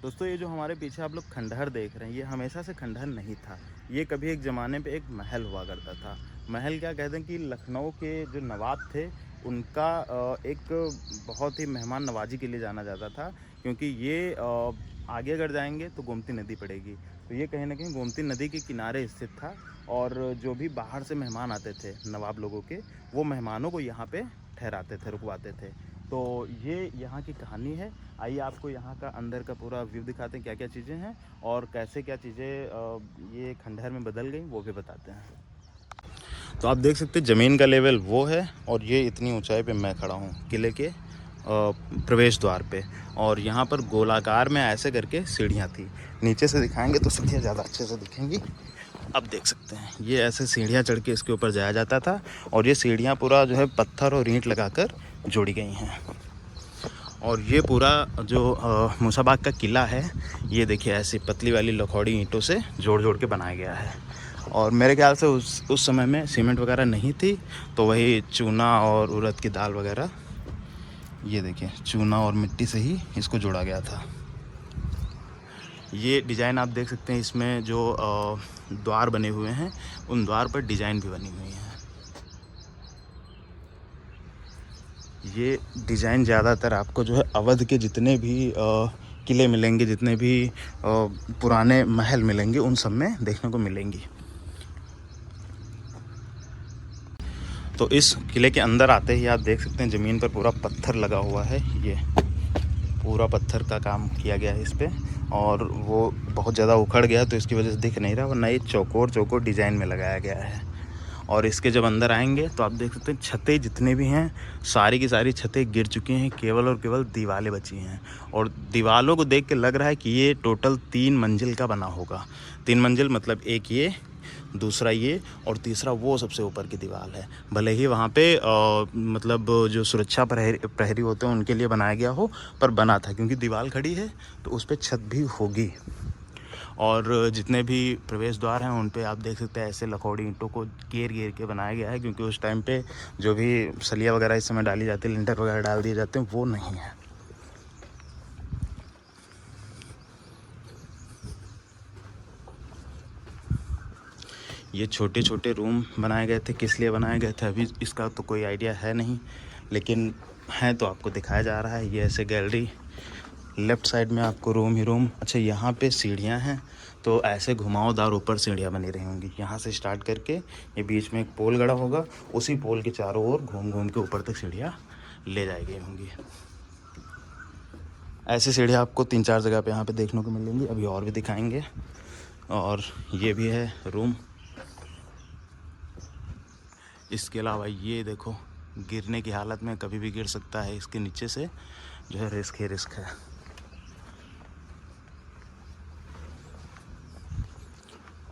दोस्तों ये जो हमारे पीछे आप लोग खंडहर देख रहे हैं, ये हमेशा से खंडहर नहीं था। ये कभी एक ज़माने पे एक महल हुआ करता था। महल क्या कहते हैं कि लखनऊ के जो नवाब थे, उनका एक बहुत ही मेहमान नवाजी के लिए जाना जाता था। क्योंकि ये आगे अगर जाएँगे तो गोमती नदी पड़ेगी। तो ये कहीं न कहीं गोमती नदी के किनारे स्थित था। और जो भी बाहर से मेहमान आते थे नवाब लोगों के, वो मेहमानों को यहाँ पे ठहराते थे, रुकवाते थे। तो ये यहाँ की कहानी है। आइए आपको यहाँ का अंदर का पूरा व्यू दिखाते हैं, क्या-क्या चीज़ें हैं और कैसे क्या चीज़ें ये खंडहर में बदल गई, वो भी बताते हैं। तो आप देख सकते हैं ज़मीन का लेवल वो है और ये इतनी ऊंचाई पे मैं खड़ा हूँ किले के प्रवेश द्वार पे। और यहाँ पर गोलाकार में ऐसे करके सीढ़ियाँ थी। नीचे से दिखाएंगे तो सीढ़ियाँ ज़्यादा अच्छे से दिखेंगी। अब देख सकते हैं ये ऐसे सीढ़ियाँ चढ़ के इसके ऊपर जाया जाता था। और ये सीढ़ियाँ पूरा जो है पत्थर और ईंट लगाकर जोड़ी गई हैं। और ये पूरा जो मूसाबाग का किला है, ये देखिए ऐसी पतली वाली लखौड़ी ईंटों से जोड़ जोड़ के बनाया गया है। और मेरे ख्याल से उस समय में सीमेंट वगैरह नहीं थी, तो वही चूना और उड़द की दाल वगैरह, ये देखिए चूना और मिट्टी से ही इसको जोड़ा गया था। ये डिज़ाइन आप देख सकते हैं, इसमें जो द्वार बने हुए हैं उन द्वार पर डिज़ाइन भी बनी हुई है। ये डिज़ाइन ज़्यादातर आपको जो है अवध के जितने भी किले मिलेंगे, जितने भी पुराने महल मिलेंगे, उन सब में देखने को मिलेंगी। तो इस किले के अंदर आते ही आप देख सकते हैं ज़मीन पर पूरा पत्थर लगा हुआ है। ये पूरा पत्थर का काम किया गया है इस पे। और वो बहुत ज़्यादा उखड़ गया तो इसकी वजह से दिख नहीं रहा, वरना ये चौकोर चौकोर डिज़ाइन में लगाया गया है। और इसके जब अंदर आएंगे तो आप देख सकते हैं छतें जितने भी हैं, सारी की सारी छतें गिर चुकी हैं, केवल और केवल दीवारें बची हैं। और दीवारों को देख के लग रहा है कि ये टोटल 3 मंजिल का बना होगा। 3 मंजिल मतलब एक ये, दूसरा ये और तीसरा वो सबसे ऊपर की दीवार है। भले ही वहाँ पे मतलब जो सुरक्षा प्रहरी होते हैं उनके लिए बनाया गया हो, पर बना था क्योंकि दीवार खड़ी है तो उस पर छत भी होगी। और जितने भी प्रवेश द्वार हैं उन पे आप देख सकते हैं ऐसे लखौड़ी ईंटों को घेर घेर के बनाया गया है, क्योंकि उस टाइम पे जो भी सलिया वगैरह इस समय डाली जाती है, लिंटर वगैरह डाल दिए जाते हैं, वो नहीं है। ये छोटे छोटे रूम बनाए गए थे, किस लिए बनाए गए थे अभी इसका तो कोई आइडिया है नहीं, लेकिन है तो आपको दिखाया जा रहा है। ये ऐसे गैलरी, लेफ़्ट साइड में आपको रूम ही रूम। अच्छा, यहाँ पे सीढ़ियाँ हैं तो ऐसे घुमावदार ऊपर सीढ़ियाँ बनी रही होंगी। यहाँ से स्टार्ट करके ये बीच में एक पोल गड़ा होगा, उसी पोल के चारों ओर घूम घूम के ऊपर तक सीढ़ियाँ ले जाई गई होंगी। ऐसी सीढ़ियाँ आपको 3-4 जगह पे यहाँ पे देखने को मिलेंगी, अभी और भी दिखाएंगे। और ये भी है रूम। इसके अलावा ये देखो, गिरने की हालत में कभी भी गिर सकता है, इसके नीचे से जो है रिस्क ही रिस्क है।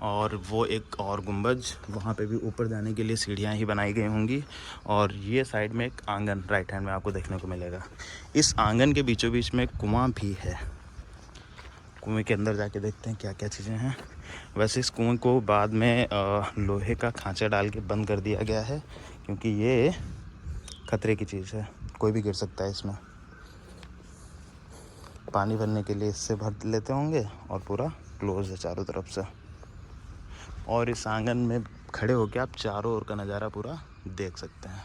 और वो एक और गुंबज, वहाँ पे भी ऊपर जाने के लिए सीढ़ियाँ ही बनाई गई होंगी। और ये साइड में एक आंगन राइट हैंड में आपको देखने को मिलेगा। इस आंगन के बीचों बीच में एक कुआं भी है। कुएं के अंदर जाके देखते हैं क्या क्या चीज़ें हैं। वैसे इस कुएं को बाद में लोहे का खांचा डाल के बंद कर दिया गया है, क्योंकि ये खतरे की चीज़ है, कोई भी गिर सकता है इसमें। पानी भरने के लिए इससे भर लेते होंगे और पूरा क्लोज है चारों तरफ से। और इस आंगन में खड़े होकर आप चारों ओर का नज़ारा पूरा देख सकते हैं।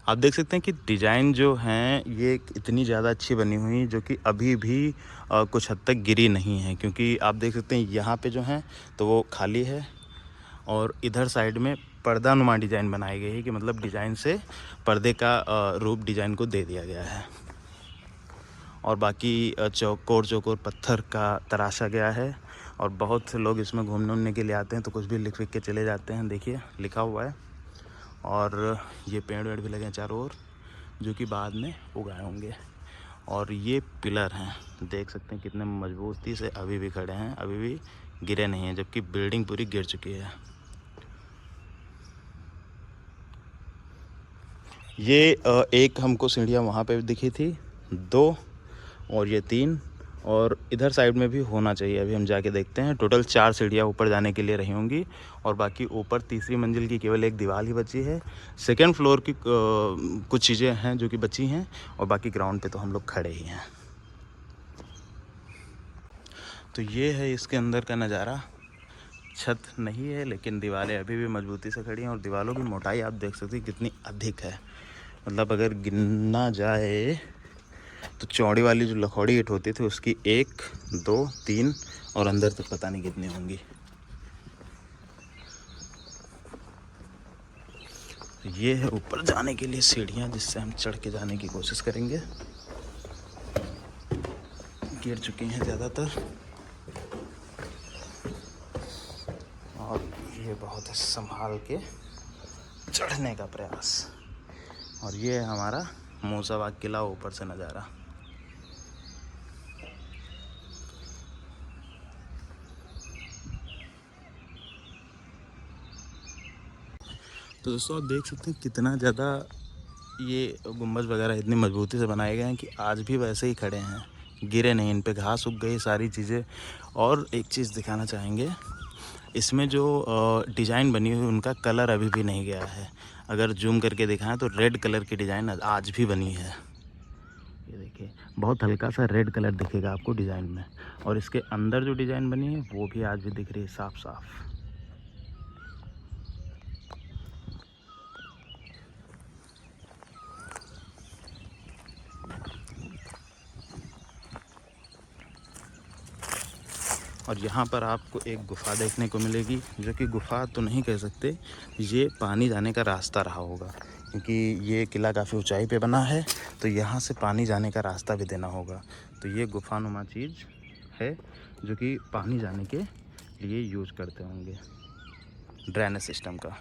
आप देख सकते हैं कि डिज़ाइन जो हैं ये इतनी ज़्यादा अच्छी बनी हुई, जो कि अभी भी कुछ हद तक गिरी नहीं है। क्योंकि आप देख सकते हैं यहाँ पे जो है तो वो खाली है, और इधर साइड में पर्दानुमा डिज़ाइन बनाई गई है, कि मतलब डिज़ाइन से पर्दे का रूप डिज़ाइन को दे दिया गया है। और बाकी चौकोर चौकोर पत्थर का तराशा गया है। और बहुत से लोग इसमें घूमने उमने के लिए आते हैं तो कुछ भी लिख विख के चले जाते हैं। देखिए लिखा हुआ है। और ये पेड़ वेड़ भी लगे हैं चारों ओर, जो कि बाद में उगाए होंगे। और ये पिलर हैं, देख सकते हैं कितने मजबूती से अभी भी खड़े हैं, अभी भी गिरे नहीं हैं, जबकि बिल्डिंग पूरी गिर चुकी है। ये एक हमको सीढ़ियाँ वहाँ पे दिखी थी, 2 और ये 3, और इधर साइड में भी होना चाहिए। अभी हम जाके देखते हैं। टोटल 4 सीढ़ियाँ ऊपर जाने के लिए रही होंगी और बाकी ऊपर तीसरी मंजिल की केवल एक दीवार ही बची है। सेकेंड फ्लोर की कुछ चीज़ें हैं जो कि बची हैं और बाकी ग्राउंड पे तो हम लोग खड़े ही हैं। तो ये है इसके अंदर का नज़ारा। छत नहीं है लेकिन दीवारें अभी भी मजबूती से खड़ी हैं और दीवारों की मोटाई आप देख सकते हैं कितनी अधिक है। मतलब अगर गिनना जाए तो चौड़ी वाली जो लखौड़ी ईंट होती थी उसकी 1, 2, 3 और अंदर तक पता नहीं कितनी होंगी। तो ये है ऊपर जाने के लिए सीढ़ियाँ जिससे हम चढ़ के जाने की कोशिश करेंगे। गिर चुकी हैं ज़्यादातर और ये बहुत है संभाल के चढ़ने का प्रयास। और ये है हमारा मूसाबाग किला ऊपर से नज़ारा। तो दोस्तों आप देख सकते हैं कितना ज़्यादा ये गुंबज वगैरह इतनी मजबूती से बनाए गए हैं कि आज भी वैसे ही खड़े हैं, गिरे नहीं। इन पे घास उग गई सारी चीज़ें। और एक चीज़ दिखाना चाहेंगे, इसमें जो डिज़ाइन बनी हुई उनका कलर अभी भी नहीं गया है। अगर जूम करके दिखाएं तो रेड कलर की डिज़ाइन आज भी बनी है। ये देखिए बहुत हल्का सा रेड कलर दिखेगा आपको डिज़ाइन में। और इसके अंदर जो डिज़ाइन बनी है वो भी आज भी दिख रही है साफ साफ। और यहाँ पर आपको एक गुफ़ा देखने को मिलेगी, जो कि गुफ़ा तो नहीं कह सकते, ये पानी जाने का रास्ता रहा होगा, क्योंकि ये किला काफ़ी ऊंचाई पे बना है तो यहाँ से पानी जाने का रास्ता भी देना होगा। तो ये गुफानुमा चीज़ है जो कि पानी जाने के लिए यूज़ करते होंगे, ड्रेनेज सिस्टम का।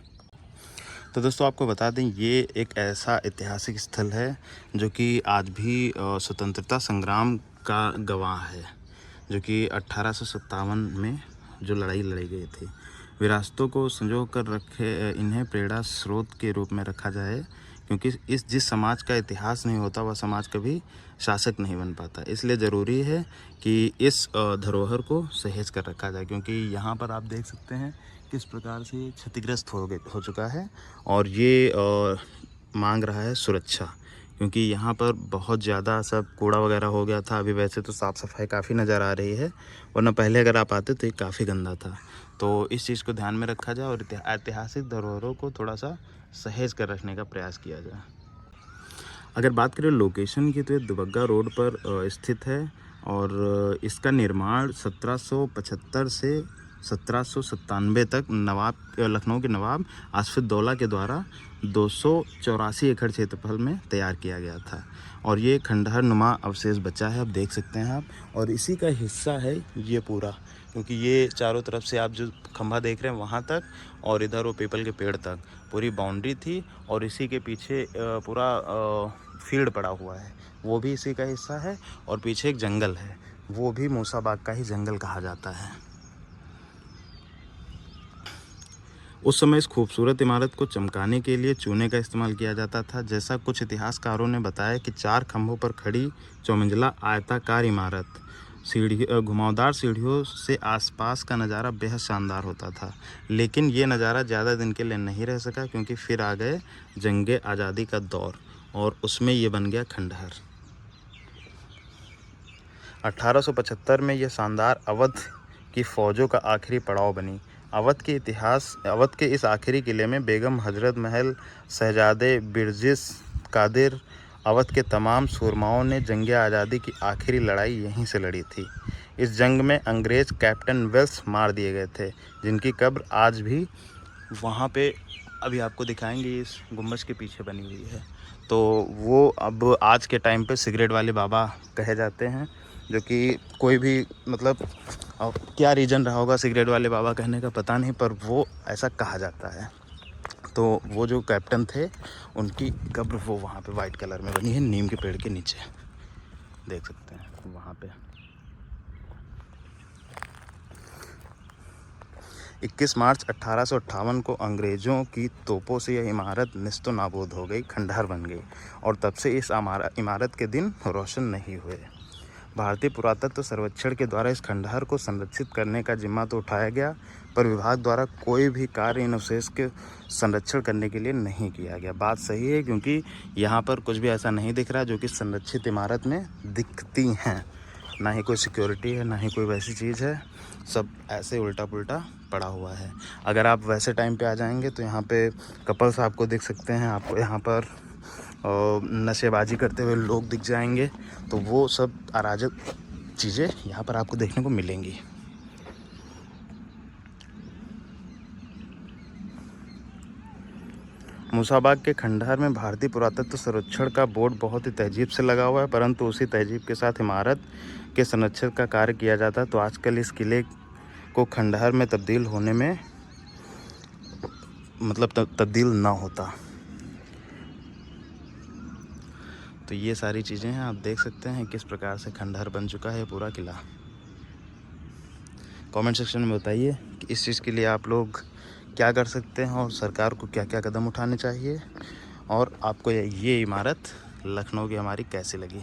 तो दोस्तों आपको बता दें ये एक ऐसा ऐतिहासिक स्थल है जो कि आज भी स्वतंत्रता संग्राम का गवाह है, जो कि 1857 में जो लड़ाई लड़ी गई थी। विरासतों को संजो कर रखे इन्हें प्रेरणा स्रोत के रूप में रखा जाए, क्योंकि जिस समाज का इतिहास नहीं होता वह समाज कभी शासक नहीं बन पाता। इसलिए ज़रूरी है कि इस धरोहर को सहेज कर रखा जाए, क्योंकि यहाँ पर आप देख सकते हैं किस प्रकार से क्षतिग्रस्त हो चुका है और ये मांग रहा है सुरक्षा, क्योंकि यहाँ पर बहुत ज़्यादा सब कूड़ा वगैरह हो गया था। अभी वैसे तो साफ़ सफाई काफ़ी नज़र आ रही है, वरना पहले अगर आप आते तो ये काफ़ी गंदा था। तो इस चीज़ को ध्यान में रखा जाए और ऐतिहासिक धरोहरों को थोड़ा सा सहेज कर रखने का प्रयास किया जाए। अगर बात करें लोकेशन की तो ये दुबग्गा रोड पर स्थित है और इसका निर्माण 1775 से 1797 तक लखनऊ के नवाब आसिफउद्दौला के द्वारा 284 एकड़ क्षेत्रफल में तैयार किया गया था। और ये खंडहर नुमा अवशेष बचा है, आप देख सकते हैं आप। और इसी का हिस्सा है ये पूरा, क्योंकि ये चारों तरफ से आप जो खंभा देख रहे हैं वहाँ तक और इधर वो पीपल के पेड़ तक पूरी बाउंड्री थी। और इसी के पीछे पूरा फील्ड पड़ा हुआ है, वो भी इसी का हिस्सा है। और पीछे एक जंगल है, वो भी मूसाबाग का ही जंगल कहा जाता है। उस समय इस खूबसूरत इमारत को चमकाने के लिए चूने का इस्तेमाल किया जाता था। जैसा कुछ इतिहासकारों ने बताया कि 4 खंभों पर खड़ी चौमंजिला आयताकार इमारत घुमावदार सीढ़ियों से आसपास का नज़ारा बेहद शानदार होता था। लेकिन ये नज़ारा ज़्यादा दिन के लिए नहीं रह सका, क्योंकि फिर आ गए जंगे आज़ादी का दौर और उसमें ये बन गया खंडहर। 1875 में यह शानदार अवध की फ़ौजों का आखिरी पड़ाव बनी। अवध के इस आखिरी किले में बेगम हजरत महल, शहजादे बिरजिस कादिर, अवध के तमाम सूरमाओं ने जंग आज़ादी की आखिरी लड़ाई यहीं से लड़ी थी। इस जंग में अंग्रेज़ कैप्टन वेल्स मार दिए गए थे, जिनकी कब्र आज भी वहाँ पे अभी आपको दिखाएंगे, इस गुम्बज के पीछे बनी हुई है। तो वो अब आज के टाइम पे सिगरेट वाले बाबा कहे जाते हैं, जो कि कोई भी मतलब क्या रीज़न रहा होगा सिगरेट वाले बाबा कहने का पता नहीं, पर वो ऐसा कहा जाता है। तो वो जो कैप्टन थे उनकी कब्र वो वहाँ पे वाइट कलर में बनी है, नीम के पेड़ के नीचे देख सकते हैं वहाँ पे। 21 मार्च 1858 को अंग्रेज़ों की तोपों से यह इमारत निस्तो नाबूद हो गई, खंडहर बन गई और तब से इस इमारत के दिन रोशन नहीं हुए। भारतीय पुरातत्व सर्वेक्षण के द्वारा इस खंडहर को संरक्षित करने का जिम्मा तो उठाया गया, पर विभाग द्वारा कोई भी कार्य इन अवशेष के संरक्षण करने के लिए नहीं किया गया। बात सही है, क्योंकि यहाँ पर कुछ भी ऐसा नहीं दिख रहा जो कि संरक्षित इमारत में दिखती हैं। ना ही कोई सिक्योरिटी है, ना ही कोई वैसी चीज़ है, सब ऐसे उल्टा पुल्टा पड़ा हुआ है। अगर आप वैसे टाइम पे आ जाएंगे तो यहाँ पे कपल्स आपको दिख सकते हैं, आपको यहाँ पर नशेबाजी करते हुए लोग दिख जाएंगे, तो वो सब अराजक चीज़ें यहाँ पर आपको देखने को मिलेंगी। मूसाबाग के खंडहर में भारतीय पुरातत्व सर्वेक्षण का बोर्ड बहुत ही तहजीब से लगा हुआ है, परंतु उसी तहजीब के साथ इमारत के संरक्षण का कार्य किया जाता है। तो आजकल इस किले को खंडहर में तब्दील होने में तब्दील ना होता। तो ये सारी चीज़ें हैं, आप देख सकते हैं किस प्रकार से खंडहर बन चुका है पूरा किला। कमेंट सेक्शन में बताइए कि इस चीज़ के लिए आप लोग क्या कर सकते हैं और सरकार को क्या क्या कदम उठाने चाहिए, और आपको ये इमारत लखनऊ की हमारी कैसी लगी।